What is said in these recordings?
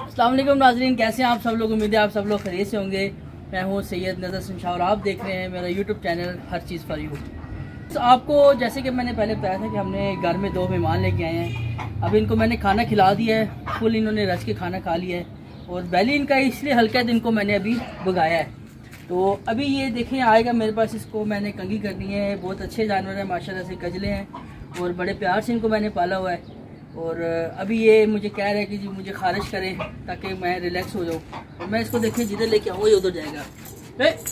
अस्सलाम वालेकुम नाज़रीन, कैसे हैं आप सब लोग। उम्मीद है आप सब लोग खैरियत से होंगे। मैं हूं सैयद नज़र शमशाद और आप देख रहे हैं मेरा YouTube channel her cheese for you. तो आपको जैसे कि मैंने पहले बताया था कि हमने घर में 2 मेहमान लेके आए हैं। अब इनको मैंने खाना खिला दिया है, फुल इन्होंने रस के खाना खा लिया है और बैली इनका इसलिए हल्का है, इनको मैंने अभी भगाया है। तो अभी ये देखें आएगा मेरे पास, इसको मैंने कंघी करनी है। बहुत अच्छे जानवर हैं माशाल्लाह से, कजले हैं और बड़े प्यार से इनको मैंने पाला हुआ है। और अभी ये मुझे कह रहा है कि जी मुझे खारिश करें ताकि मैं रिलैक्स हो जाऊँ। और मैं इसको देखें जिधर लेके आऊँ ये उधर जाएगा।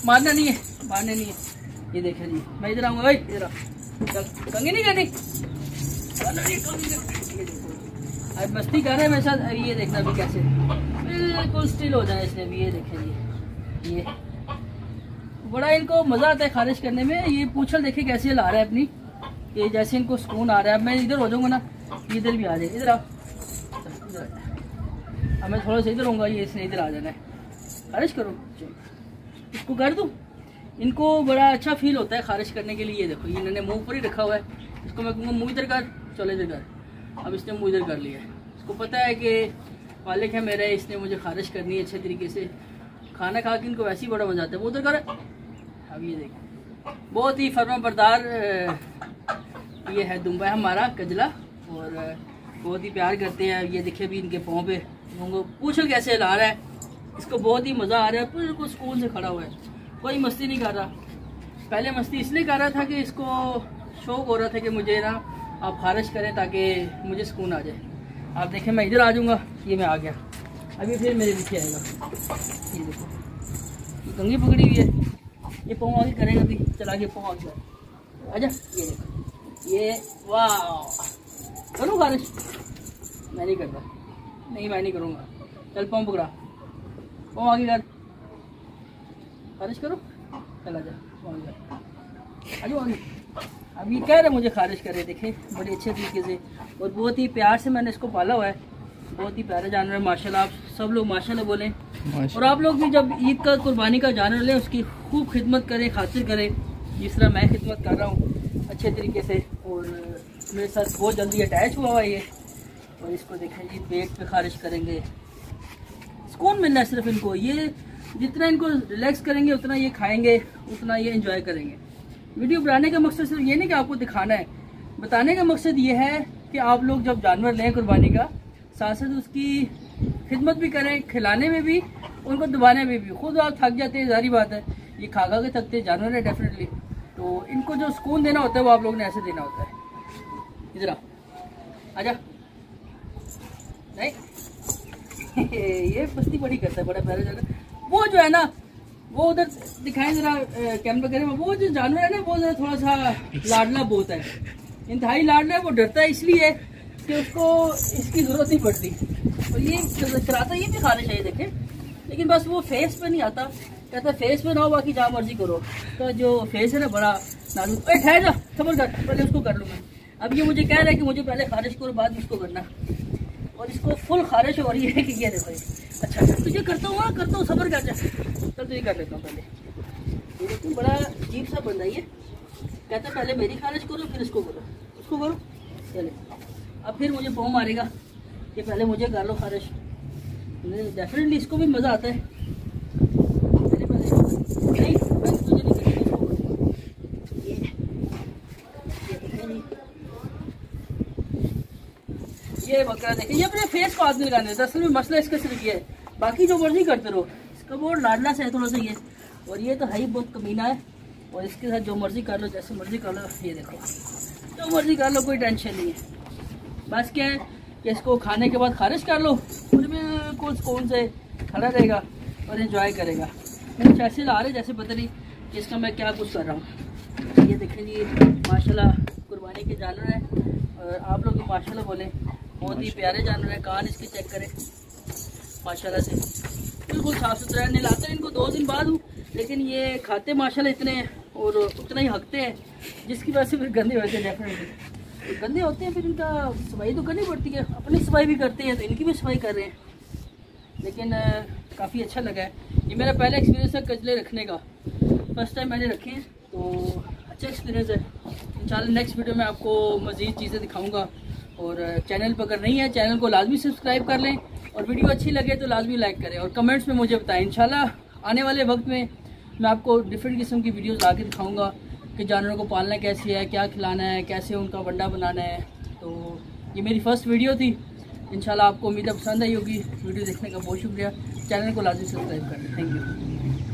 मारना नहीं है, मारने नहीं है। ये देखें जी, मैं इधर आऊँगा भाई, इधर चल, कंघी नहीं करनी। आज मस्ती कर रहे हैं मेरे साथ। अभी ये देखना अभी कैसे बिल्कुल स्टिल हो जाए इसने। अभी ये देखें जी, ये बड़ा इनको मज़ा आता है खारिश करने में। ये पूछल देखे कैसे ला रहा है अपनी, ये जैसे इनको सुकून आ रहा है। अब मैं इधर हो जाऊँगा ना, इधर भी आ जाए। इधर आओ, अब मैं थोड़ा सा इधर होऊंगा, ये इसने इधर आ जाना है। खारिश करो, इसको कर दूँ। इनको बड़ा अच्छा फील होता है खारिश करने के लिए। ये देखो, ये इन्होंने मुंह पर ही रखा हुआ है। इसको मैं कहूँगा मुँह इधर कर, चलो इधर कर। अब इसने मुँह इधर कर लिया है। इसको पता है कि मालिक है मेरा, इसने मुझे खारिश करनी है अच्छे तरीके से। खाना खा के इनको वैसे ही बड़ा मजा आता है, वो उधर कर। अब ये देखो, बहुत ही फर्माबरदार ये है दुम्बा हमारा कजला, और बहुत ही प्यार करते हैं। ये देखिए अभी इनके पाँव पे पूछल कैसे हिला रहा है। इसको बहुत ही मज़ा आ रहा है, बिल्कुल सुकून से खड़ा हुआ है, कोई मस्ती नहीं कर रहा। पहले मस्ती इसलिए कर रहा था कि इसको शौक हो रहा था कि मुझे ना आप खारिश करें ताकि मुझे सुकून आ जाए। आप देखें मैं इधर आ जाऊँगा, ये मैं आ गया। अभी फिर मेरे पीछे आएगा। ये देखो, ये कंघी पकड़ी हुई है, ये पाँव आगे करेगा। अभी चला के पाँव आगे आजा। ये देखो, ये वाह, करूँ खारिश? मैं नहीं करता, नहीं मैं नहीं करूँगा। चल पाँव पकड़ा, पाँव आगे कर, खारिश करो। चल आजा, पाँव आगे कर, आजो आगे। अब ये कह रहे मुझे खारिश करे, देखें बड़े अच्छे तरीके से और बहुत ही प्यार से मैंने इसको पाला हुआ है। बहुत ही प्यारा जानवर है माशाल्लाह। आप सब लोग माशाल्लाह बोलें। और आप लोग भी जब ईद का कुर्बानी का जानवर लें, उसकी खूब खिदमत करें, खातिर करें, जिस तरह मैं खिदमत कर रहा हूँ अच्छे तरीके से। और मेरे साथ बहुत जल्दी अटैच हुआ हुआ ये। और इसको देखें जी, पेट पे खारिश करेंगे, सुकून मिलना है सिर्फ इनको। ये जितना इनको रिलैक्स करेंगे उतना ये खाएंगे, उतना ये एंजॉय करेंगे। वीडियो बनाने का मकसद सिर्फ ये नहीं कि आपको दिखाना है, बताने का मकसद ये है कि आप लोग जब जानवर लें कुर्बानी का, साथ साथ उसकी खिदमत भी करें, खिलाने में भी, उनको दबाने में भी। खुद आप थक जाते हैं, जारी बात है, ये खा खा के थकते जानवर है डेफिनेटली। तो इनको जो सुकून देना होता है वो आप लोग ने ऐसे देना होता है। इधर आ, आजा। नहीं ये मस्ती बड़ी करता है, बड़ा प्यारा जानवर। वो जो है ना, वो उधर दिखाएं जरा, कैमरा करें। वो जो जानवर है ना, वो जरा थोड़ा सा लाडला बहुत है, इंतहाई लाडला है। वो डरता है इसलिए कि उसको इसकी जरूरत नहीं पड़ती। और ये कराता ये भी खाने चाहिए देखें, लेकिन बस वो फेस पे नहीं आता। कहता फेस पे ना हो, बाकी जहाँ मर्जी करो। तो जो फेस है ना बड़ा नाजुक। ठहर जा, सबर कर, पहले उसको कर लूँ मैं। अब ये मुझे कह रहा है कि मुझे पहले खारिश करो बाद में इसको करना। और इसको फुल खारिश हो रही है कि ये देखो। अच्छा तुझे करता हूँ, करता हूँ, सबर कर जा। चल तुझे कर लेता हूँ पहले। ये देखो बड़ा अजीब सा बंदा ये, कहता पहले मेरी खारिश करो फिर इसको करो, उसको करो। चले अब फिर मुझे पाँव मारेगा कि पहले मुझे कर लो खारिश। डेफिनेटली इसको भी मज़ा आता है। नहीं मैं तुझे नहीं करती, इसको करो। ये बकरा देखिए, ये अपने फेस को हाथ नहीं लगाने देता। असल में मसला इसका सिर्फ ये है, बाकी जो मर्जी करते रहो। इसका बहुत लाडला से है थोड़ा सा ये, और ये तो है ही बहुत कमीना है। और इसके साथ जो मर्जी कर लो, जैसे मर्जी कर लो। ये देखो, जो मर्जी कर लो, कोई टेंशन नहीं है। बस क्या है कि इसको खाने के बाद खारिश कर लो, और बिल्कुल सुकून से खड़ा रहेगा और एंजॉय करेगा। कुछ ऐसे ला रहे जैसे पता नहीं कि इसका मैं क्या कुछ कर रहा हूँ। ये देखें जी, माशाल्लाह कुर्बानी के जानवर है। और आप लोग भी माशाल्लाह बोलें, बहुत ही प्यारे जानवर है। कान इसके चेक करें माशाल्लाह से, बिल्कुल साफ़ सुथरा है। नहलाते इनको 2 दिन बाद हूँ, लेकिन ये खाते माशाल्लाह इतने हैं और उतना ही हकते हैं, जिसकी वजह से फिर गंदे होते हैं। डेफिनेटली गंदे होते हैं, फिर इनका सफाई तो करनी पड़ती है। अपनी सफाई भी करते हैं तो इनकी भी सफाई कर रहे हैं। लेकिन काफ़ी अच्छा लगा है। ये मेरा पहला एक्सपीरियंस है कजले रखने का, फर्स्ट टाइम मैंने रखे हैं, तो अच्छा एक्सपीरियंस है। इंशाल्लाह नेक्स्ट वीडियो में आपको मज़ीद चीज़ें दिखाऊंगा। और चैनल पर अगर नहीं है, चैनल को लाजमी सब्सक्राइब कर लें और वीडियो अच्छी लगे तो लाजमी लाइक करें और कमेंट्स में मुझे बताएं। इंशाल्लाह आने वाले वक्त में मैं आपको डिफरेंट किस्म की वीडियोस ला के दिखाऊँगा कि जानवरों को पालना कैसे है, क्या खिलाना है, कैसे उनका वंडा बनाना है। तो ये मेरी फ़र्स्ट वीडियो थी। इंशाल्लाह आपको उम्मीद है पसंद आई होगी। वीडियो देखने का बहुत शुक्रिया। चैनल को लाजमी सब्सक्राइब करें। Thank you.